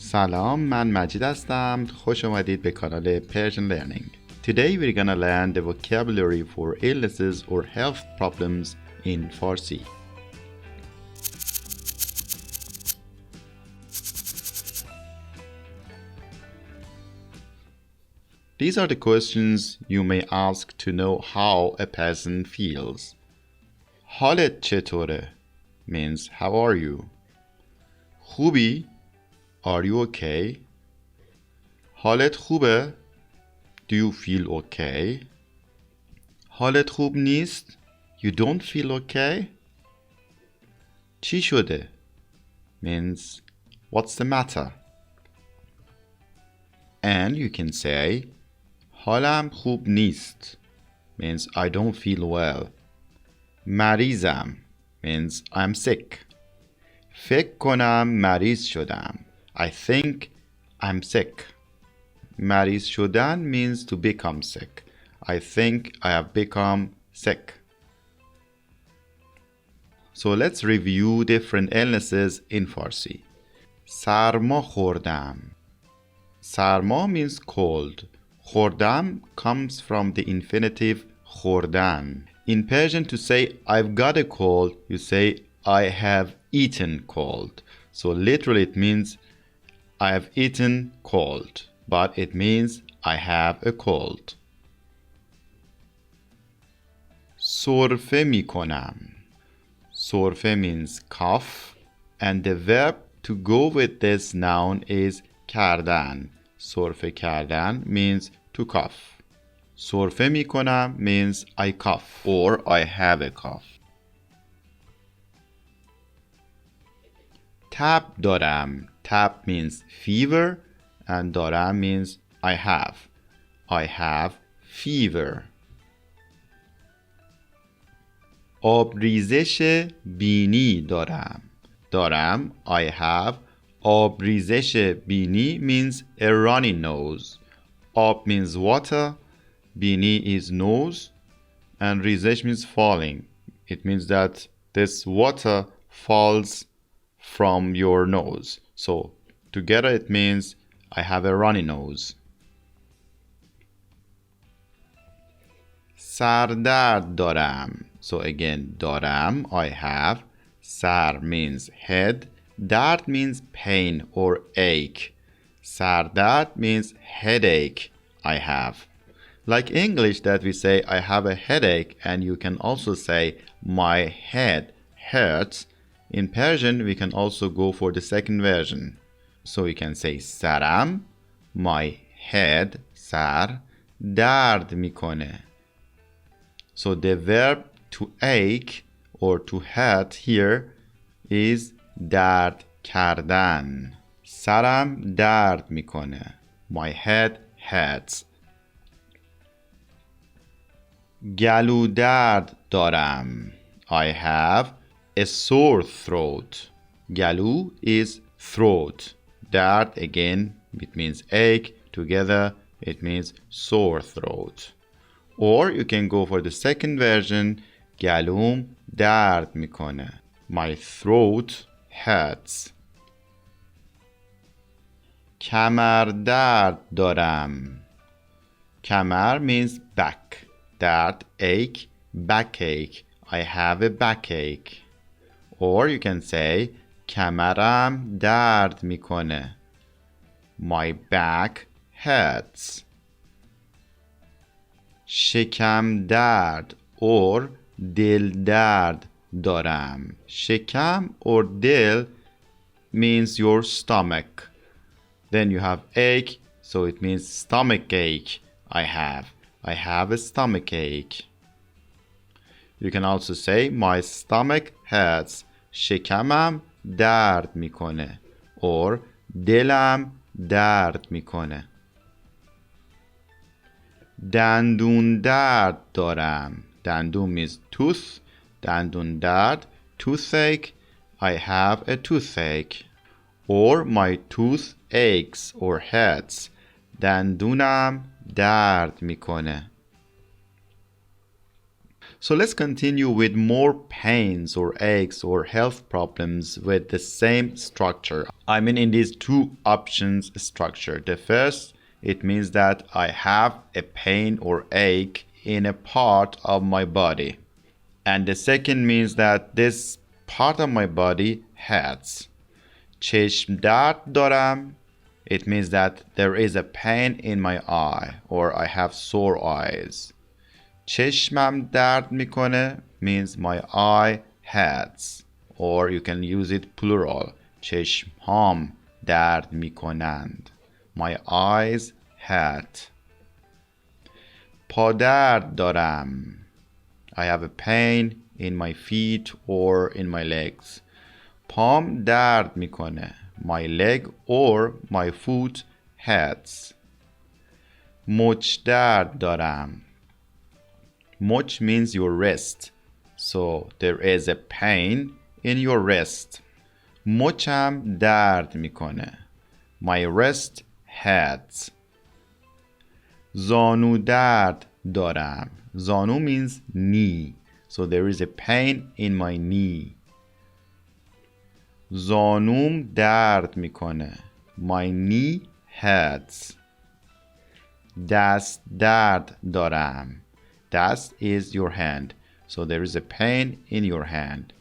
سلام، من مجید هستم. خوش اومدید به کانال Persian Learning. Today we're gonna learn the vocabulary for illnesses or health problems in Farsi. These are the questions you may ask to know how a person feels. حالت چطوره means how are you? خوبی Are you okay? حالت خوبه? Do you feel okay? حالت خوب نیست? You don't feel okay? چی شده? Means what's the matter? And you can say حالم خوب نیست means I don't feel well. مریضم means I'm sick. فکر کنم مریض شدم. I think I'm sick. مریض شدن means to become sick. I think I have become sick. So let's review different illnesses in Farsi. سرما خوردم. سرما means cold. خوردم comes from the infinitive خوردن. In Persian, to say I've got a cold, you say I have eaten cold. So literally it means I have eaten cold, but it means I have a cold. سرفه می کنم. سرفه means cough, and the verb to go with this noun is کردن. سرفه کردن means to cough. سرفه می کنم means I cough or I have a cough. تب دارم. تب means fever and دارم means I have. I have fever. آبریزش بینی دارم. دارم I have. آبریزش بینی means a runny nose. آب means water. بینی is nose. And ریزش means falling. It means that this water falls from your nose. So together it means I have a runny nose. سردرد دارم. So again دارم I have. سر means head. درد means pain or ache. سردرد means headache I have. Like English that we say I have a headache, and you can also say my head hurts. In Persian we can also go for the second version. So we can say سرم my head سر درد میکنه. So the verb to ache or to hurt here is درد کردن. سرم درد میکنه. My head hurts. گلو درد دارم. I have a sore throat. گلو is throat. درد again it means ache. Together it means sore throat. Or you can go for the second version. گلوم درد میکنه. My throat hurts. کمر درد دارم. کمر means back. درد ache. Backache. I have a backache. Or you can say کمرم درد میکنه. My back hurts. شکم درد or دل درد دارم. شکم or دل means your stomach. Then you have ache, so it means stomach ache. I have a stomach ache. You can also say my stomach hurts. شکمم درد میکنه. Or دلم درد میکنه. دندون درد دارم. دندون means tooth. دندون درد toothache. I have a toothache. Or my tooth aches or hurts. دندونم درد میکنه. So let's continue with more pains or aches or health problems with the same structure. I mean in these two options structure. The first, it means that I have a pain or ache in a part of my body. And the second means that this part of my body hurts. چشم درد دارم. It means that there is a pain in my eye or I have sore eyes. چشمم درد میکنه means my eye hurts, or you can use it plural. چشمهام درد میکنند. My eyes hurt. پا درد دارم. I have a pain in my feet or in my legs. پام درد میکنه. My leg or my foot hurts. مچ درد دارم. Much means your wrist. So there is a pain in your wrist. مچم درد میکنه. My wrist hurts. زانو درد دارم. زانو means knee. So there is a pain in my knee. زانوم درد میکنه. My knee hurts. دست درد دارم. Dast is your hand. So there is a pain in your hand.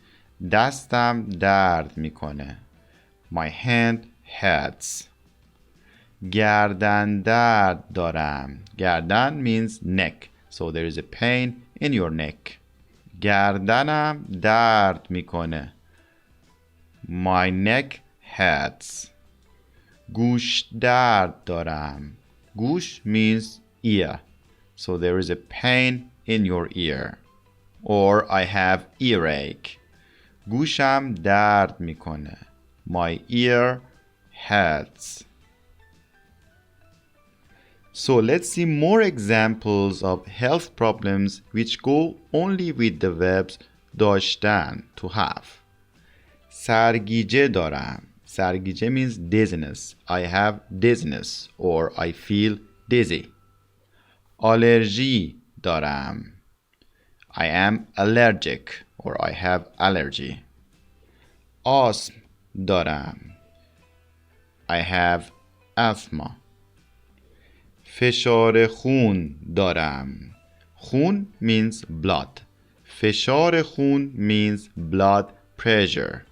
دستم درد میکنه. My hand hurts. گردن درد دارم. گردن means neck. So there is a pain in your neck. گردنم درد میکنه. My neck hurts. گوش درد دارم. گوش means ear. So there is a pain in your ear. Or I have earache. گوشم درد میکنه. My ear hurts. So let's see more examples of health problems which go only with the verbs داشتن, to have. سرگیجه دارم. سرگیجه means dizziness. I have dizziness or I feel dizzy. آلرژی دارم. I am allergic or I have allergy. آسم دارم. I have asthma. فشار خون دارم. خون means blood. فشار خون means blood pressure.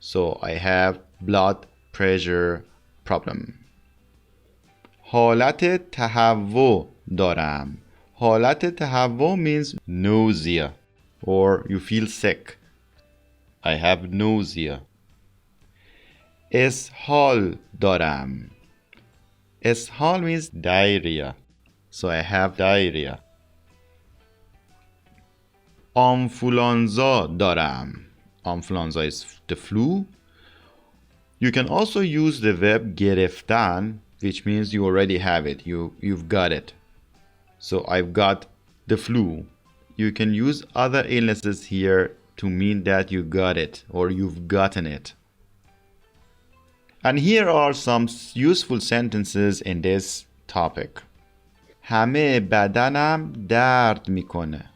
So I have blood pressure problem. حالت تهوع دارم. حالت تهوع means nausea or you feel sick. I have nausea. اسهال دارم. اسهال means diarrhea. So I have diarrhea. آنفولانزا دارم. Influenza is the flu. You can also use the verb گرفتن, which means you already have it. You've got it. So I've got the flu. You can use other illnesses here to mean that you got it or you've gotten it. And here are some useful sentences in this topic. همه بدنم درد میکنه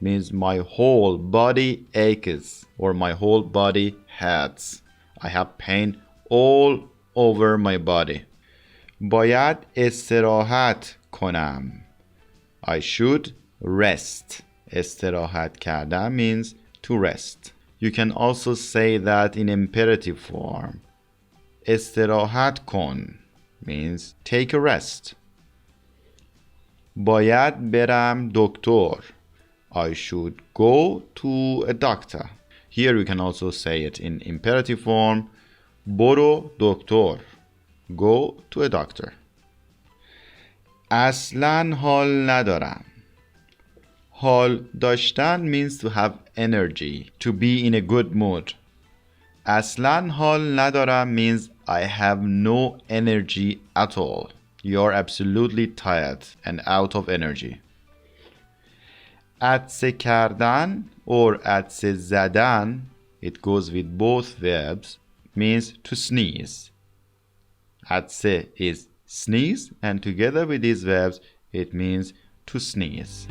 means my whole body aches or my whole body hurts. I have pain all over my body. باید استراحت کنم. I should rest. استراحت کردن means to rest. You can also say that in imperative form. استراحت کن means take a rest. باید برم دکتر. I should go to a doctor. Here you can also say it in imperative form. برو دکتر. Go to a doctor. اصلاً حال ندارم. حال داشتن means to have energy, to be in a good mood. اصلاً حال ندارم means I have no energy at all. You're absolutely tired and out of energy. عطسه کردن or عطسه زدن, it goes with both verbs, means to sneeze. عطسه is sneeze and together with these verbs it means to sneeze.